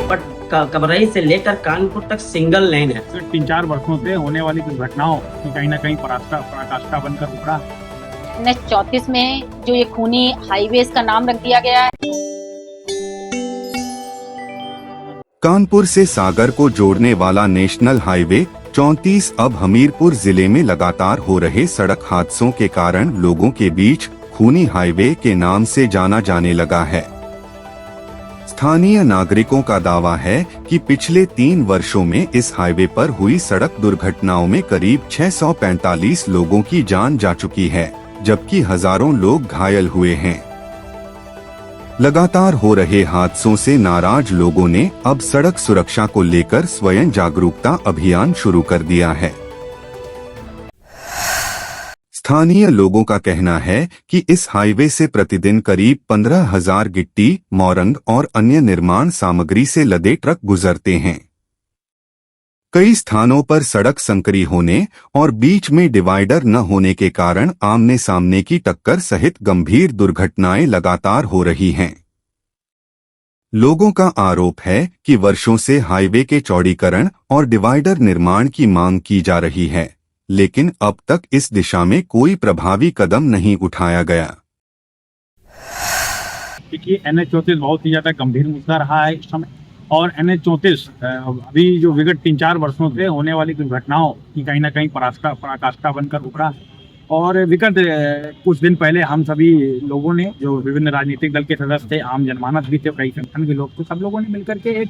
But Kabrai से लेकर कानपुर तक सिंगल लेन है। 3-4 वर्षों से होने वाली कुछ घटनाओं की कहीं ना कहीं पराकाष्ठा बनकर उभरा। NH 34 में जो ये खूनी हाईवेज का नाम रख दिया गया है। कानपुर से सागर को जोड़ने वाला नेशनल हाईवे 34 अब हमीरपुर जिले में लगातार हो रहे सड़क हादसों के कारण लोगों के बीच खूनी हाईवे के नाम से जाना जाने लगा है। स्थानीय नागरिकों का दावा है कि पिछले 3 वर्षों में इस हाईवे पर हुई सड़क दुर्घटनाओं में करीब 645 लोगों की जान जा चुकी है, जबकि हजारों लोग घायल हुए हैं। लगातार हो रहे हादसों से नाराज लोगों ने अब सड़क सुरक्षा को लेकर स्वयं जागरूकता अभियान शुरू कर दिया है। स्थानीय लोगों का कहना है कि इस हाईवे से प्रतिदिन करीब 15,000 गिट्टी, मोरंग और अन्य निर्माण सामग्री से लदे ट्रक गुजरते हैं। कई स्थानों पर सड़क संकरी होने और बीच में डिवाइडर न होने के कारण आमने सामने की टक्कर सहित गंभीर दुर्घटनाएं लगातार हो रही हैं। लोगों का आरोप है कि वर्षों से हाईवे के चौड़ीकरण और डिवाइडर निर्माण की मांग की जा रही है, लेकिन अब तक इस दिशा में कोई प्रभावी कदम नहीं उठाया गया। देखिए, NH 34 बहुत ही ज्यादा गंभीर मुद्दा रहा है इस समय, और NH 34 अभी जो विगत 3-4 वर्षों से होने वाली दुर्घटनाओं की कहीं ना कहीं पराकाष्ठा बनकर उभरा। और विगत कुछ दिन पहले हम सभी लोगों ने, जो विभिन्न राजनीतिक दल के सदस्य थे, आम जनमानस भी थे, कई संगठन के लोग थे, सब लोगों ने मिलकर के एक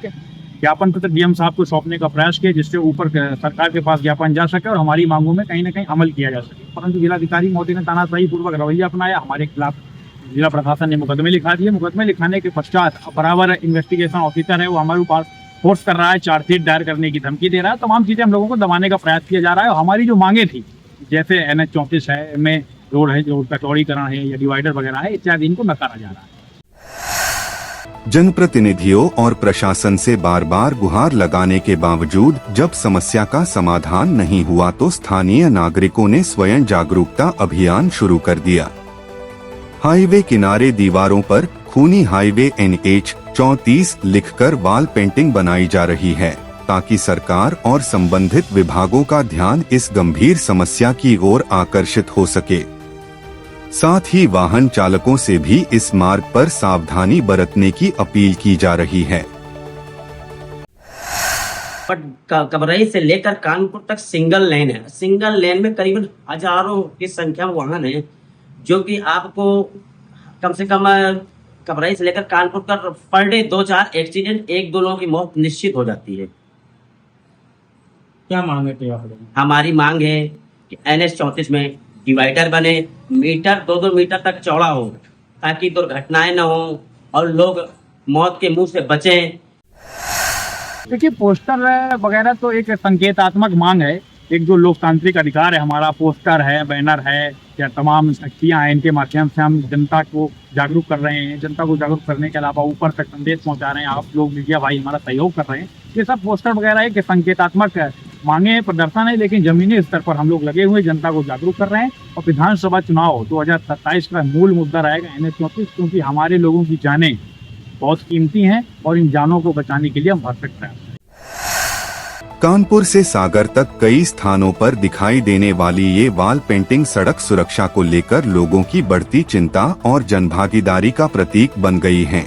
ज्ञापन पत्र DM साहब को सौंपने का प्रयास किया, जिससे ऊपर सरकार के पास ज्ञापन जा सके और हमारी मांगों में कहीं ना कहीं अमल किया जा सके। परंतु जिलाधिकारी महोदय ने तानाशाही पूर्वक रवैया अपनाया, हमारे खिलाफ जिला प्रशासन ने मुकदमे लिखा दिए। मुकदमे लिखाने के पश्चात बराबर इन्वेस्टिगेशन ऑफिसर है, वो हमारे ऊपर फोर्स कर रहा है, चार्जशीट दायर करने की धमकी दे रहा है। तमाम चीजें हम लोगों को दबाने का प्रयास किया जा रहा है। और हमारी जो मांगे थी, जैसे NH 34 है में रोड है, जो चौड़ीकरण है या डिवाइडर वगैरह है, इत्यादि इनको नकारा जा रहा है। जनप्रतिनिधियों और प्रशासन से बार बार गुहार लगाने के बावजूद जब समस्या का समाधान नहीं हुआ तो स्थानीय नागरिकों ने स्वयं जागरूकता अभियान शुरू कर दिया। हाईवे किनारे दीवारों पर खूनी हाईवे NH 34 लिखकर वॉल पेंटिंग बनाई जा रही है, ताकि सरकार और संबंधित विभागों का ध्यान इस गंभीर समस्या की ओर आकर्षित हो सके। साथ ही वाहन चालकों से भी इस मार्ग पर सावधानी बरतने की अपील की जा रही है। बट कबरई से लेकर कानपुर तक सिंगल लेन है। सिंगल लेन में करीबन हजारों की संख्या में वाहन है, जो कि आपको कम से कम कबरई से लेकर कानपुर का पर डे 2-4 एक्सीडेंट, 1-2 लोगों की मौत निश्चित हो जाती है। क्या मांग है हमारी मांग है कि NH 34 में डिवाइडर बने, मीटर 2-2 मीटर तक चौड़ा हो, ताकि दुर्घटनाएं न हो और लोग मौत के मुंह से बचें। देखिए, पोस्टर वगैरह तो एक संकेतात्मक मांग है। एक जो लोकतांत्रिक अधिकार है हमारा, पोस्टर है, बैनर है या तमाम शक्तियां हैं, इनके माध्यम से हम जनता को जागरूक कर रहे हैं। जनता को जागरूक करने के अलावा ऊपर तक संदेश पहुंचा रहे हैं। आप लोग मीडिया भाई हमारा सहयोग कर रहे हैं। ये सब पोस्टर वगैरह एक संकेतात्मक मांगे, प्रदर्शन है, लेकिन जमीनी स्तर पर हम लोग लगे हुए जनता को जागरूक कर रहे हैं। और विधानसभा चुनाव 2027 का मूल मुद्दा रहेगा NH 34, क्योंकि हमारे लोगों की जानें बहुत कीमती हैं और इन जानों को बचाने के लिए हम भरसक प्रयास करें। कानपुर से सागर तक कई स्थानों पर दिखाई देने वाली ये वॉल पेंटिंग सड़क सुरक्षा को लेकर लोगों की बढ़ती चिंता और जनभागीदारी का प्रतीक बन गई हैं।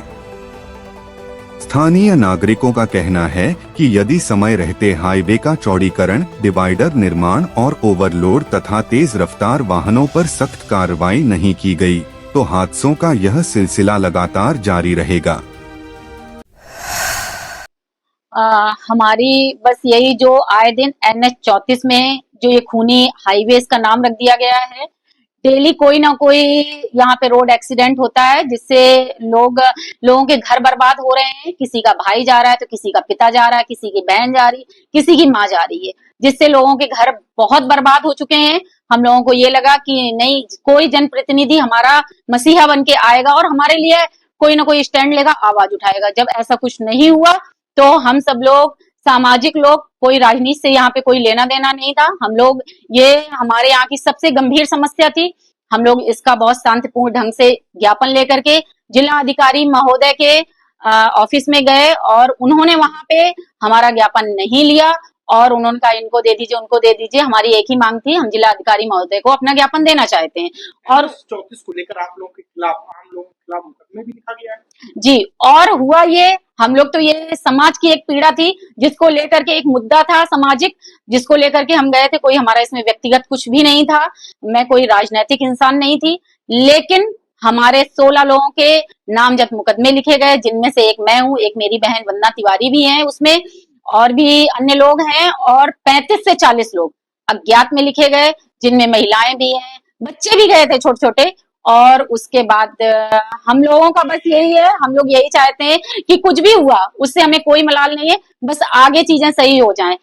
स्थानीय नागरिकों का कहना है कि यदि समय रहते हाईवे का चौड़ीकरण, डिवाइडर निर्माण और ओवरलोड तथा तेज रफ्तार वाहनों पर सख्त कार्रवाई नहीं की गई, तो हादसों का यह सिलसिला लगातार जारी रहेगा। हमारी बस यही, जो आए दिन NH 34 में जो ये खूनी हाईवेज का नाम रख दिया गया है, डेली कोई ना कोई यहाँ पे रोड एक्सीडेंट होता है, जिससे लोगों के घर बर्बाद हो रहे हैं। किसी का भाई जा रहा है तो किसी का पिता जा रहा है, किसी की बहन जा रही है, किसी की माँ जा रही है, जिससे लोगों के घर बहुत बर्बाद हो चुके हैं। हम लोगों को ये लगा कि नहीं, कोई जनप्रतिनिधि हमारा मसीहा बन के आएगा और हमारे लिए कोई ना कोई स्टैंड लेगा, आवाज उठाएगा। जब ऐसा कुछ नहीं हुआ तो हम सब लोग, सामाजिक लोग, कोई राजनीति से यहाँ पे कोई लेना देना नहीं था। हम लोग, ये हमारे यहाँ की सबसे गंभीर समस्या थी। हम लोग इसका बहुत शांतिपूर्ण ढंग से ज्ञापन लेकर के जिला अधिकारी महोदय के ऑफिस में गए और उन्होंने वहां पे हमारा ज्ञापन नहीं लिया और उन्होंने कहा इनको दे दीजिए, उनको दे दीजिए। हमारी एक ही मांग थी, हम जिला अधिकारी महोदय को अपना ज्ञापन देना चाहते हैं। और 34 को लेकर आप लोगों के खिलाफ, आम लोगों के खिलाफ मुकदमे भी लिखा गया है। जी, और हुआ ये, हम लोग तो ये समाज की एक पीड़ा थी जिसको लेकर के, एक मुद्दा था सामाजिक जिसको लेकर के हम गए थे। कोई हमारा इसमें व्यक्तिगत कुछ भी नहीं था, मैं कोई राजनीतिक इंसान नहीं थी, लेकिन हमारे 16 लोगों के नामजद मुकदमे लिखे गए, जिनमें से एक मैं हूँ, एक मेरी बहन वंदना तिवारी भी है उसमें, और भी अन्य लोग हैं, और 35 से 40 लोग अज्ञात में लिखे गए, जिनमें महिलाएं भी हैं, बच्चे भी गए थे छोटे छोटे। और उसके बाद हम लोगों का बस यही है, हम लोग यही चाहते हैं कि कुछ भी हुआ उससे हमें कोई मलाल नहीं है, बस आगे चीजें सही हो जाएं।